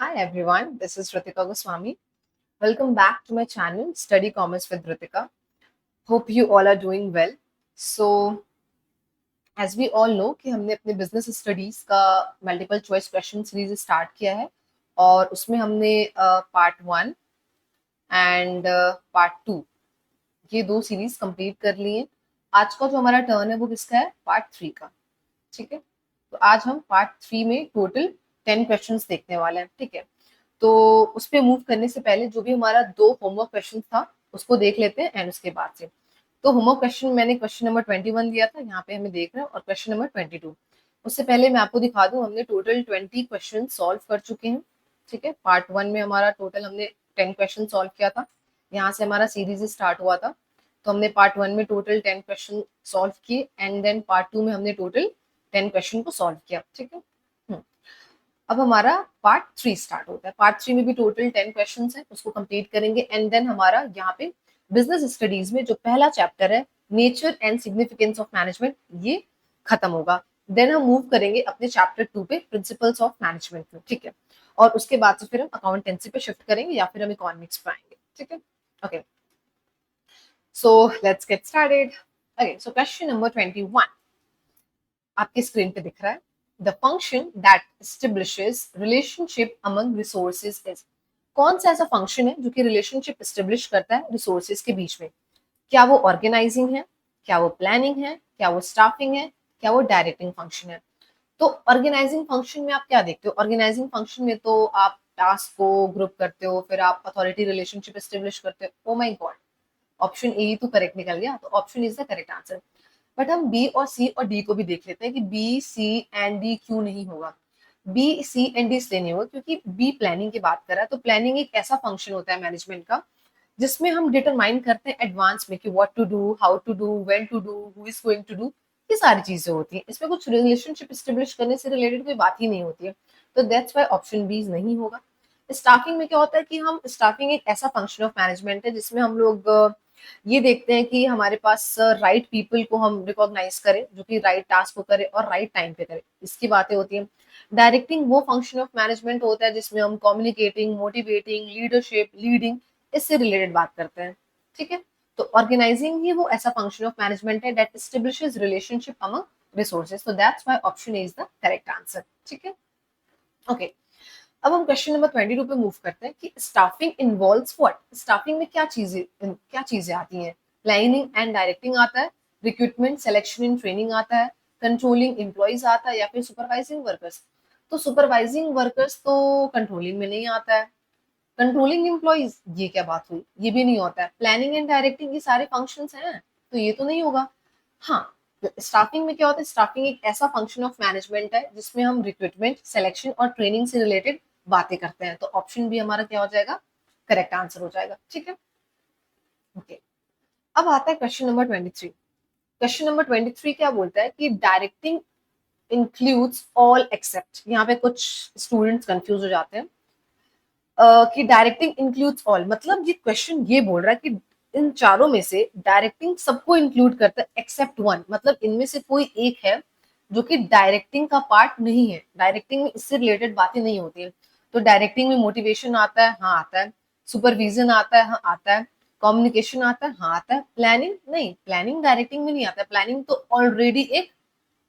Hi everyone, this is Ritika Goswami. Welcome back to my channel Study Commerce with Ritika. Hope you all are doing well. So, as we all know कि हमने अपने business studies का multiple choice question series start किया है और उसमें हमने part 1 and part 2 ये दो सीरीज कंप्लीट कर ली हैं। आज का जो हमारा टर्न है वो किसका है? पार्ट 3 का। ठीक है, तो आज हम पार्ट 3 में टोटल 10 क्वेश्चंस देखने वाले हैं। ठीक है, तो उस पे मूव करने से पहले जो भी हमारा 2 होमवर्क क्वेश्चन था उसको देख लेते हैं एंड उसके बाद से। तो होमवर्क क्वेश्चन मैंने क्वेश्चन नंबर 21 दिया था, यहाँ पे हमें देख रहे हैं, और क्वेश्चन नंबर 22। उससे पहले मैं आपको दिखा दूं, हमने टोटल 20 क्वेश्चन सॉल्व कर चुके हैं। ठीक है, पार्ट 1 में हमारा टोटल हमने 10 क्वेश्चन सॉल्व किया था, यहाँ से हमारा सीरीज स्टार्ट हुआ था। तो हमने पार्ट 1 में टोटल 10 क्वेश्चन सॉल्व किए एंड देन पार्ट 2 में हमने टोटल 10 क्वेश्चन को सॉल्व किया। ठीक है, अब हमारा पार्ट 3 स्टार्ट होता है। पार्ट 3 में भी टोटल 10 क्वेश्चन है, उसको कंप्लीट करेंगे एंड देन हमारा यहाँ पे बिजनेस स्टडीज में जो पहला चैप्टर है nature and significance of management, ये खत्म होगा। देन हम मूव करेंगे अपने चैप्टर 2 पे, प्रिंसिपल्स ऑफ मैनेजमेंट में। ठीक है, और उसके बाद से फिर हम अकाउंटेंसी पे शिफ्ट करेंगे या फिर हम इकोनॉमिक्स पे आएंगे। ठीक है, okay, so let's get started. Okay, so question number 21 आपके स्क्रीन पे दिख रहा है। The function that establishes relationship among resources is. कौन सा ऐसा फंक्शन है जो कि रिलेशनशिप एस्टेब्लिश करता है रिसोर्सेज के बीच में? क्या वो ऑर्गेनाइजिंग है, क्या वो प्लानिंग है, क्या वो स्टाफिंग है, क्या वो डायरेक्टिंग फंक्शन है? तो ऑर्गेनाइजिंग फंक्शन में आप क्या देखते हो? ऑर्गेनाइजिंग फंक्शन में तो आप टास्क को ग्रुप करते हो, फिर आप अथॉरिटी रिलेशनशिप एस्टेब्लिश करते हो। Oh my God, option A ही तो करेक्ट निकल गया, तो option is the correct answer. But हम बी और सी और डी को भी देख लेते हैं कि बी सी एंड डी क्यों नहीं होगा। बी सी एंड डी इसलिए नहीं होगा क्योंकि बी प्लानिंग की बात कर रहा है। तो प्लानिंग एक ऐसा फंक्शन होता है मैनेजमेंट का जिसमें हम डिटरमाइन करते हैं एडवांस में कि what to do, how to do, when to do, who is going to do. ये सारी चीजें होती हैं, इसमें कुछ रिलेशनशिप स्टेब्लिश करने से रिलेटेड कोई बात ही नहीं होती है। तो दैट्स व्हाई ऑप्शन बी नहीं होगा। स्टाफिंग में क्या होता है कि हम स्टाफिंग एक ऐसा फंक्शन ऑफ मैनेजमेंट है जिसमें हम लोग ये देखते हैं कि हमारे पास राइट पीपल को हम रिकॉग्नाइज करें जो कि राइट टास्क को करे और राइट टाइम पे करे, इसकी बातें होती हैं। डायरेक्टिंग वो फंक्शन ऑफ मैनेजमेंट होता है जिसमें हम कम्युनिकेटिंग, मोटिवेटिंग, लीडरशिप, लीडिंग, इससे रिलेटेड बात करते हैं। ठीक है, तो ऑर्गेनाइजिंग ही वो ऐसा फंक्शन ऑफ मैनेजमेंट है that establishes relationship among resources. So that's why option A is the correct answer. ठीक है, ओके, अब हम क्वेश्चन नंबर 22 पे मूव करते हैं कि स्टाफिंग इन्वॉल्व्स व्हाट। स्टाफिंग में क्या चीजें आती हैं? प्लानिंग एंड डायरेक्टिंग आता है, रिक्रूटमेंट, सिलेक्शन एंड ट्रेनिंग आता है, कंट्रोलिंग एम्प्लॉइज आता है, या फिर सुपरवाइजिंग वर्कर्स। तो सुपरवाइजिंग वर्कर्स तो कंट्रोलिंग में नहीं आता है। कंट्रोलिंग एम्प्लॉइज, ये क्या बात हुई, ये भी नहीं होता है। प्लानिंग एंड डायरेक्टिंग ये सारे फंक्शंस हैं, तो ये तो नहीं होगा। हाँ, स्टाफिंग में क्या होता है? स्टाफिंग एक ऐसा फंक्शन ऑफ मैनेजमेंट है जिसमें हम रिक्रूटमेंट, सिलेक्शन और ट्रेनिंग से रिलेटेड बातें करते हैं। तो ऑप्शन भी हमारा क्या हो जाएगा? करेक्ट आंसर हो जाएगा। ठीक है, ओके, अब आता है क्वेश्चन नंबर 23। क्वेश्चन नंबर 23 क्या बोलता है कि डायरेक्टिंग इंक्लूड्स ऑल एक्सेप्ट। यहाँ पे कुछ स्टूडेंट्स कंफ्यूज हो जाते हैं कि डायरेक्टिंग इंक्लूड्स ऑल, मतलब ये क्वेश्चन ये बोल रहा है कि इन चारों में से डायरेक्टिंग सबको इंक्लूड करता है एक्सेप्ट वन, मतलब इनमें से कोई एक है जो कि डायरेक्टिंग का पार्ट नहीं है। डायरेक्टिंग में इससे रिलेटेड बातें नहीं होती है। तो डायरेक्टिंग में मोटिवेशन आता है, हाँ आता है। सुपरविजन आता है, हाँ आता है। कम्युनिकेशन आता है, हाँ आता है। प्लानिंग नहीं, प्लानिंग डायरेक्टिंग में नहीं आता है। प्लानिंग तो ऑलरेडी एक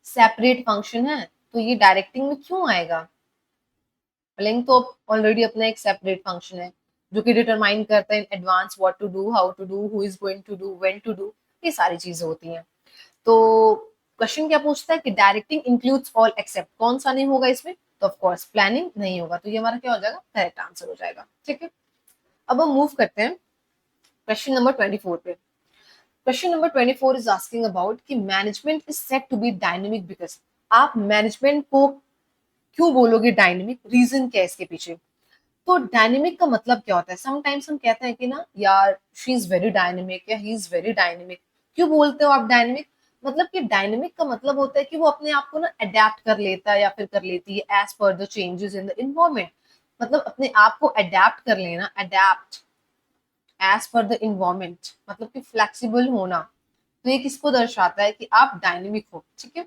सेपरेट फंक्शन है, तो ये डायरेक्टिंग में क्यों आएगा? प्लेइंग तो ऑलरेडी अपना एक सेपरेट फंक्शन है जो कि डिटरमाइन करता है in advance what to do, how to do, who is going to do, when to do, ये सारी चीजें होती हैं। तो क्वेश्चन क्या पूछता है कि डायरेक्टिंग इंक्लूड्स ऑल एक्सेप्ट, कौन सा नहीं होगा इसमें? तो ऑफ कोर्स प्लानिंग नहीं होगा, तो ये हमारा क्या हो जाएगा? करेक्ट आंसर हो जाएगा। ठीक है, अब हम मूव करते हैं क्वेश्चन नंबर 24 पे। Question number 24 is asking about कि management is set to be dynamic because. आप मैनेजमेंट को क्यों बोलोगे डायनेमिक? रीजन क्या है इसके पीछे? तो डायनेमिक का मतलब क्या होता है? समटाइम्स हम कहते हैं कि ना यार, शी इज वेरी डायनेमिक या ही इज वेरी डायनेमिक। क्यों बोलते हो आप डायनेमिक? मतलब कि डायनेमिक का मतलब होता है कि वो अपने आप को ना अडेप्ट कर लेता है या फिर कर लेती है as per the changes in the environment. मतलब अपने आप को अडेप्ट कर लेना, adapt as per the environment, मतलब कि फ्लेक्सिबल होना। तो ये किसको दर्शाता है कि आप डायनेमिक हो? ठीक है,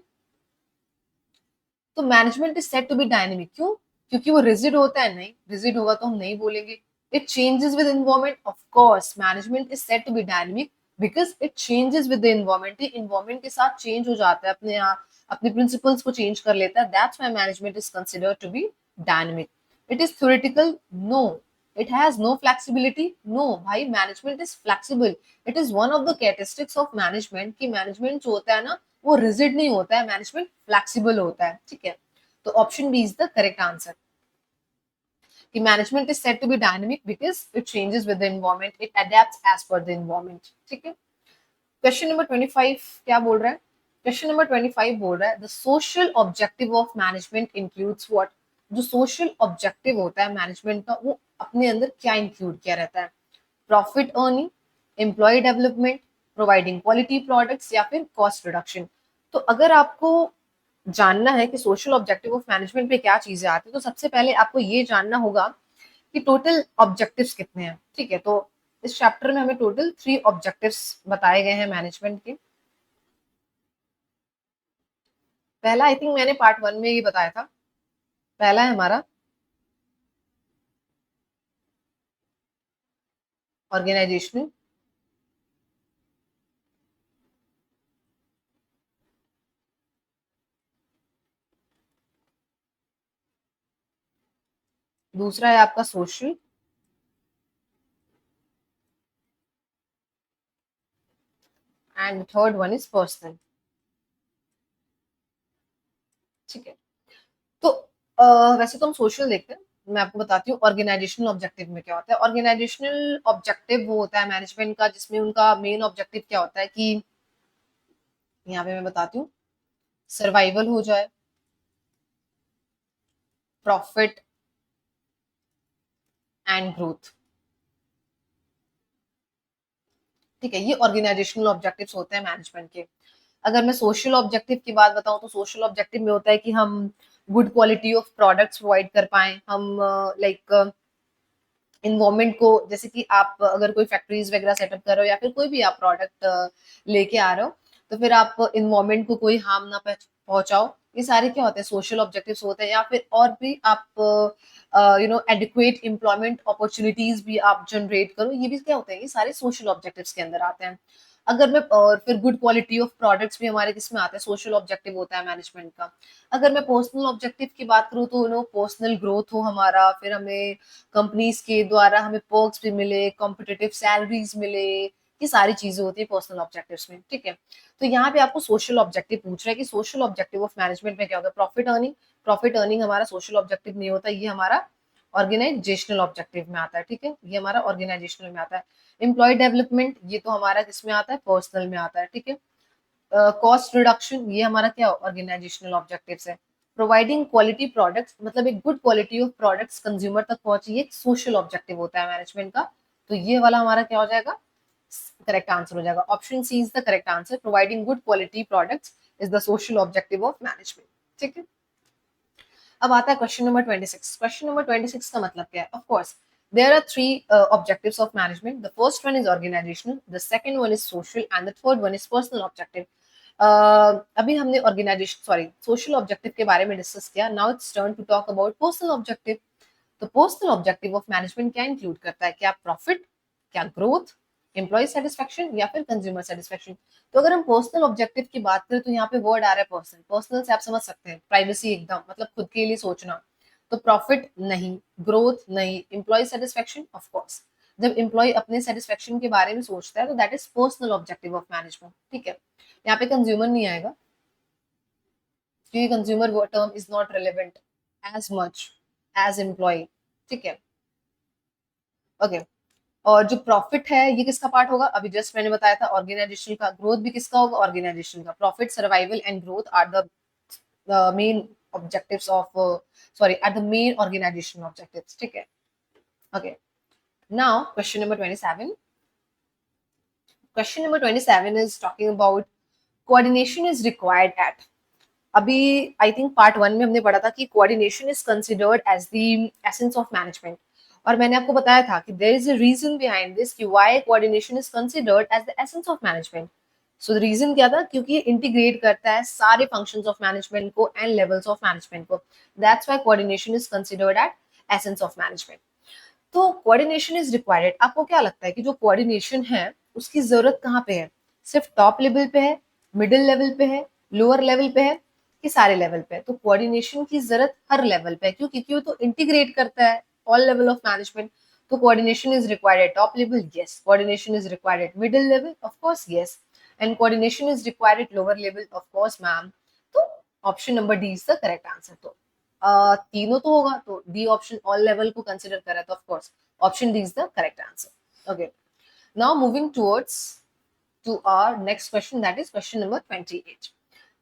तो management is set to be dynamic. क्यों? क्योंकि वो रिजिड होता है? नहीं, रिजिड होगा तो हम नहीं बोलेंगे। It changes with environment, of course management is said to be dynamic because it changes with the environment. ये एनवायरमेंट के साथ चेंज हो जाता है, अपने यहाँ अपने प्रिंसिपल्स को चेंज कर लेता है। That's why management is considered to be dynamic. It is theoretical? No. It has no flexibility? No भाई, management is flexible. It is one of the characteristics of management कि मैनेजमेंट जो होता है ना, वो रिजिड नहीं होता है, मैनेजमेंट फ्लेक्सिबल होता है। ठीक है, तो option B is the correct answer कि management is said to be dynamic because it changes with the environment, it adapts as per the environment. ठीक है, क्वेश्चन नंबर 25 क्या बोल रहा है? क्वेश्चन नंबर 25 बोल रहा है the social objective of management includes what. जो सोशल ऑब्जेक्टिव होता है मैनेजमेंट का, वो अपने अंदर क्या इंक्लूड किया रहता है? Profit earning, employ development, providing quality products, या फिर कॉस्ट रिडक्शन। तो अगर आपको जानना है कि सोशल ऑब्जेक्टिव ऑफ मैनेजमेंट पे क्या चीजें आती है, तो सबसे पहले आपको ये जानना होगा कि टोटल ऑब्जेक्टिव्स कितने हैं। ठीक है, तो इस चैप्टर में हमें टोटल 3 ऑब्जेक्टिव्स बताए गए हैं मैनेजमेंट के। पहला आई थिंक मैंने पार्ट 1 में ही बताया था। पहला है हमारा ऑर्गेनाइजेशनल, दूसरा है आपका social, and third one is personal. ठीक है, तो वैसे तो हम सोशल देखते हैं, मैं आपको बताती हूँ ऑर्गेनाइजेशनल ऑब्जेक्टिव में क्या होता है। ऑर्गेनाइजेशनल ऑब्जेक्टिव वो होता है मैनेजमेंट का जिसमें उनका मेन ऑब्जेक्टिव क्या होता है कि यहाँ पे मैं बताती हूँ, सर्वाइवल हो जाए, प्रॉफिट एंड ग्रोथ। ठीक है, ये ऑर्गेनाइजेशनल ऑब्जेक्टिव्स होते हैं मैनेजमेंट के। अगर मैं सोशल ऑब्जेक्टिव की बात बताऊं तो सोशल ऑब्जेक्टिव में होता है कि हम good quality of products provide कर पाए, हम लाइक इन्वायरमेंट को, जैसे कि आप अगर कोई फैक्ट्रीज वगैरह सेटअप कर रहे हो या फिर कोई भी आप प्रोडक्ट लेके आ रहे हो, तो फिर आप इन्वायरमेंट को कोई हार्म ना पहुंचाओ। ये सारे क्या होते हैं? सोशल ऑब्जेक्टिव्स होते हैं। या फिर और भी आप एडिक्वेट एम्प्लॉयमेंट अपॉर्चुनिटीज भी आप जनरेट करो, ये भी क्या होते हैं? ये सारे सोशल ऑब्जेक्टिव्स के अंदर आते हैं। अगर मैं और फिर गुड क्वालिटी ऑफ प्रोडक्ट्स भी हमारे किसमें आते हैं? सोशल ऑब्जेक्टिव होता है मैनेजमेंट का। अगर मैं पर्सनल ऑब्जेक्टिव की बात करूँ तो पर्सनल ग्रोथ हो हमारा, फिर हमें कंपनीज के द्वारा हमें पर्क्स भी मिले, कॉम्पिटिटिव सैलरीज मिले, ये सारी चीजें होती है पर्सनल ऑब्जेक्टिव्स में। ठीक है, तो यहाँ पे आपको सोशल ऑब्जेक्टिव पूछ रहा है कि सोशल ऑब्जेक्टिव ऑफ मैनेजमेंट में क्या होगा? Profit earning. प्रॉफिट अर्निंग हमारा सोशल ऑब्जेक्टिव नहीं होता, ये हमारा ऑर्गेनाइजेशनल ऑब्जेक्टिव में आता है। ठीक है, ये हमारा ऑर्गेनाइजेशनल में आता है। एम्प्लॉय डेवलपमेंट, ये तो हमारा किसमें आता है? पर्सनल में आता है। ठीक है, कॉस्ट रिडक्शन, ये हमारा क्या ऑर्गेनाइजेशनल ऑब्जेक्टिव्स है। प्रोवाइडिंग क्वालिटी प्रोडक्ट्स, मतलब एक good quality of products consumer तक पहुंचे, ये एक सोशल ऑब्जेक्टिव होता है मैनेजमेंट का। तो ये वाला हमारा क्या हो जाएगा? करेक्ट आंसर हो जाएगा। Option C is the correct answer, providing good quality products is the social objective of management. ठीक है, अब आता है क्वेश्चन नंबर 26। क्वेश्चन नंबर 26 का मतलब क्या है? Of course there are three objectives of management. The first one is organizational, the second one is social, and the third one is personal objective. अभी हमने ऑर्गेनाइजेशन सॉरी सोशल ऑब्जेक्टिव के बारे में discuss किया। Now it's turn to talk about personal objective. तो personal objective of management क्या include करता है? क्या प्रॉफिट, क्या ग्रोथ, एम्प्लॉय सेटिस्फेक्शन, या फिर कंज्यूमर सेटिस्फेक्शन? तो अगर हम पर्सनल ऑब्जेक्टिव की बात करें तो यहाँ पे वर्ड आ रहा है पर्सनल। पर्सनल से आप समझ सकते हैं प्राइवेसी, एकदम मतलब खुद के लिए सोचना। तो प्रॉफिट नहीं, ग्रोथ नहीं, एम्प्लॉय सेटिस्फेक्शन ऑफ कोर्स। जब एम्प्लॉय अपने सेटिस्फेक्शन के बारे में सोचता है तो that is personal objective of management. ठीक है, यहाँ पे कंज्यूमर नहीं आएगा क्योंकि कंज्यूमर वो term is not relevant as much as employ. ठीक है, ओके। और जो प्रॉफिट है ये किसका पार्ट होगा? अभी जस्ट मैंने बताया था ऑर्गेनाइजेशन का। ग्रोथ भी किसका होगा? ऑर्गेनाइजेशन का। Profit, survival and growth are the main objectives of sorry at the main organization objectives. ठीक है, okay. Now question number 27. Question number 27 is talking about coordination is required at. अभी I think part 1 में हमने पढ़ा था कि coordination is considered as the essence of management, और मैंने आपको बताया था कि there is a reason behind this कि why coordination is considered as the essence of management. So the reason क्या था, क्योंकि ये इंटीग्रेट करता है सारे फंक्शंस ऑफ मैनेजमेंट को एंड लेवल्स ऑफ मैनेजमेंट को. That's why coordination is considered at essence of management. तो कोऑर्डिनेशन इज रिक्वायर्ड. आपको क्या लगता है कि जो कोऑर्डिनेशन है उसकी जरूरत कहाँ पे है? सिर्फ टॉप लेवल पे है, मिडिल लेवल पे है, लोअर लेवल पे है, कि सारे लेवल पे है? तो कोऑर्डिनेशन की जरूरत हर लेवल पे है, क्योंकि वो तो इंटीग्रेट करता है ऑल लेवल ऑफ मैनेजमेंट. तो coordination is required at top level, yes. Coordination is required at middle level, of course, yes. And coordination is required at lower level, of course ma'am. तो option number D is the correct answer. तो तीनों तो होगा, तो D option all level को consider करा, तो of course option D is the correct answer. Okay. Now moving towards to our next question, that is question number 28.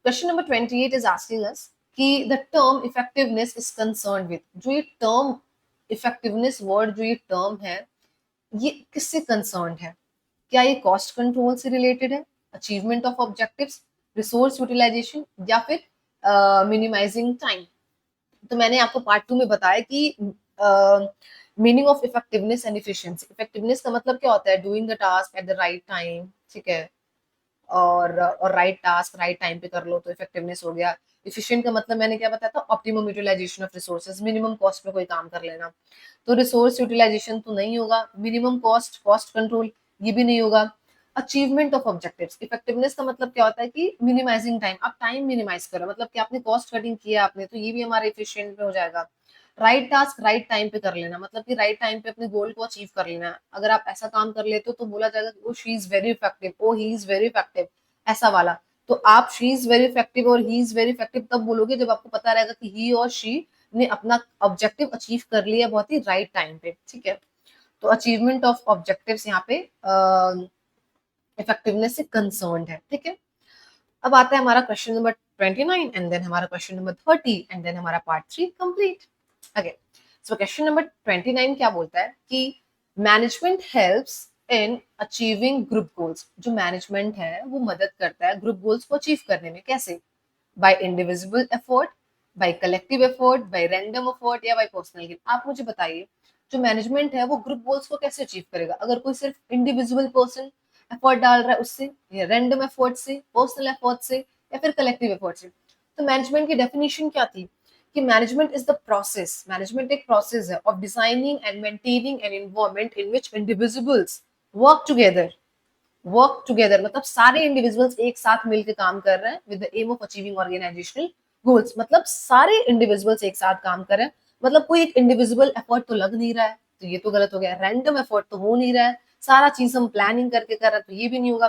Question number 28 is asking us कि the term effectiveness is concerned with. जो ये term effectiveness word, जो ये term है, ये किससे concerned है? क्या ये cost control से related है, achievement of objectives, resource utilization, या फिर minimizing time? तो मैंने आपको पार्ट 2 में बताया कि meaning of effectiveness and efficiency. Effectiveness का मतलब क्या होता है? Doing the task at the right time, ठीक है, और राइट टास्क राइट टाइम पे कर लो तो इफेक्टिवनेस हो गया. इफिशिएंट का मतलब मैंने क्या बताया था? Optimum utilisation of resources, minimum cost में कोई काम कर लेना. तो रिसोर्स यूटिलाइजेशन तो नहीं होगा. मिनिमम कॉस्ट, कॉस्ट कंट्रोल, ये भी नहीं होगा. Achievement of objectives. इफेक्टिवनेस का मतलब क्या होता है कि मिनिमाइजिंग टाइम, आप टाइम मिनिमाइज करो, मतलब कि आपने कॉस्ट कटिंग किया आपने, तो ये भी हमारे इफिशिएंट में हो जाएगा. राइट टास्क राइट टाइम पे कर लेना, मतलब कि राइट टाइम पे अपने गोल को अचीव कर लेना. अगर आप ऐसा काम कर लेते हो तो बोला जाएगा कि वो she is very effective, oh he is very effective, ऐसा वाला. तो आप शी इज वेरी इफेक्टिव और ही इज वेरी इफेक्टिव तब बोलोगे जब आपको पता रहेगा कि ही और शी ने अपना ऑब्जेक्टिव अचीव कर लिया बहुत ही राइट टाइम पे, ठीक है. तो अचीवमेंट ऑफ ऑब्जेक्टिव्स यहाँ पे इफेक्टिवनेस से कंसर्न्ड है, ठीक है. अब आता है हमारा क्वेश्चन नंबर 29 एंड देन हमारा क्वेश्चन नंबर 30 एंड देन हमारा part 3 complete. Okay, so question number 29 क्या बोलता है कि management helps in achieving group goals. जो मैनेजमेंट है वो मदद करता है ग्रुप गोल्स को अचीव करने में. कैसे? By individual effort, by collective effort, by random effort, या बाय पर्सनल गेन. आप मुझे बताइए, जो मैनेजमेंट है वो ग्रुप गोल्स को कैसे अचीव करेगा? अगर कोई सिर्फ इंडिविजुअल पर्सन एफर्ट डाल रहा है उससे, या रैंडम एफर्ट से, पर्सनल एफर्ट से, या फिर कलेक्टिव एफर्ट से. तो मैनेजमेंट की डेफिनेशन क्या थी कि management is the process, management एक प्रोसेस है of designing and maintaining an environment in which individuals work together, मतलब सारे इंडिविजुअल्स एक साथ मिलकर काम कर रहे हैं with the aim of achieving organisational goals. मतलब सारे इंडिविजुअल्स एक साथ काम कर रहे हैं, मतलब कोई एक इंडिविजुअल एफर्ट तो लग नहीं रहा है, तो ये तो गलत हो गया. रैंडम एफर्ट तो हो नहीं रहा है, सारा चीज हम प्लानिंग करके कर रहे हैं, तो ये भी नहीं होगा.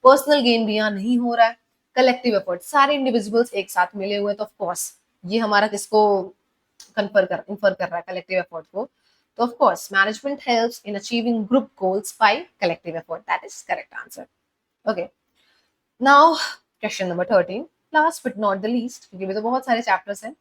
पर्सनल गेन भी यहाँ नहीं हो रहा है. कलेक्टिव एफर्ट, सारे इंडिविजुअल्स एक साथ मिले हुए हैं, तो ऑफकोर्स ये हमारा किसको इन्फर कर रहा है? कलेक्टिव एफर्ट को. तो of course management helps in achieving group goals by collective effort. That is correct answer. Okay, now question number 13, last but not the least, क्योंकि भी तो बहुत सारे chapters हैं.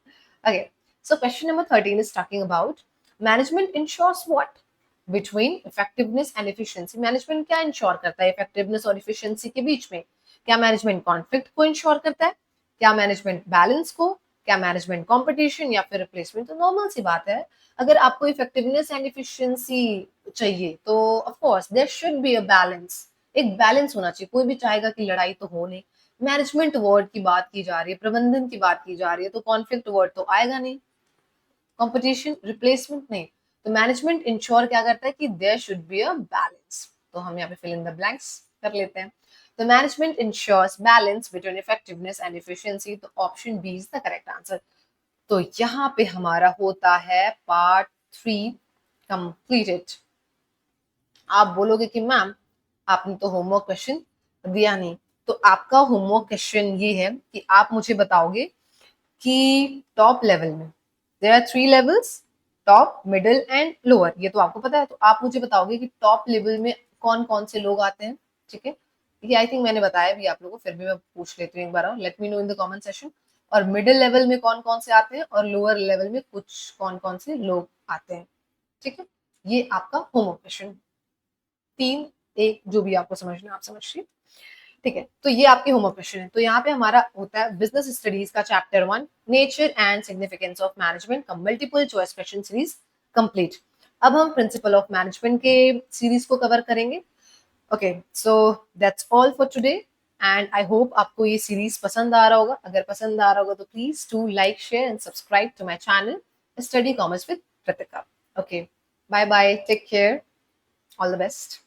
Okay, so question number 13 is talking about management ensures what between effectiveness and efficiency. Management क्या ensure करता है effectiveness और इफिशियंसी के बीच में? क्या मैनेजमेंट कॉन्फ्लिक्ट को इंश्योर करता है? क्या मैनेजमेंट बैलेंस को? क्या मैनेजमेंट कंपटीशन या फिर रिप्लेसमेंट? तो नॉर्मल सी बात है, अगर आपको इफेक्टिवनेस एंड इफिशियंसी चाहिए तो of course there should be a balance. एक बैलेंस होना चाहिए. कोई भी चाहेगा कि लड़ाई तो हो नहीं. मैनेजमेंट वर्ड की बात की जा रही है, प्रबंधन की बात की जा रही है, तो कॉन्फ्लिक्ट वर्ड तो आएगा नहीं. कंपटीशन, रिप्लेसमेंट नहीं. तो मैनेजमेंट इंश्योर क्या करता है कि there should be a balance. तो हम यहाँ पे फिल इन द ब्लैंक्स कर लेते हैं. तो management ensures balance between effectiveness and efficiency. तो option B is the correct answer. तो यहाँ पे हमारा होता है पार्ट 3 कंप्लीटेड. आप बोलोगे कि मैम आपने तो होमवर्क क्वेश्चन दिया नहीं. तो आपका होमवर्क क्वेश्चन ये है कि आप मुझे बताओगे कि टॉप लेवल में there are 3 levels, top, middle and lower. ये तो आपको पता है. तो आप मुझे बताओगे कि टॉप लेवल में कौन कौन से लोग आते हैं, ठीक है. ये आई थिंक मैंने बताया भी आप लोगों को, फिर भी मैं पूछ लेती हूँ एक बार, let me know in the comment section. और मिडिल लेवल में कौन कौन से आते हैं और लोअर लेवल में कुछ कौन कौन से लोग आते हैं, ठीक है. ये आपका होमवर्क क्वेश्चन 3 A, जो भी आपको समझना आप समझिए, ठीक है. तो ये आपके होमवर्क क्वेश्चन है. तो यहाँ पे हमारा होता है बिजनेस स्टडीज का chapter 1, nature and significance of management का multiple choice question series complete. अब हम प्रिंसिपल ऑफ मैनेजमेंट के सीरीज को कवर करेंगे. Okay, so that's all for today. And I hope आपको ये सीरीज पसंद आ रहा होगा. अगर पसंद आ रहा होगा तो please do like, share and subscribe to my channel study commerce with Kritika. Okay, bye bye, take care, all the best.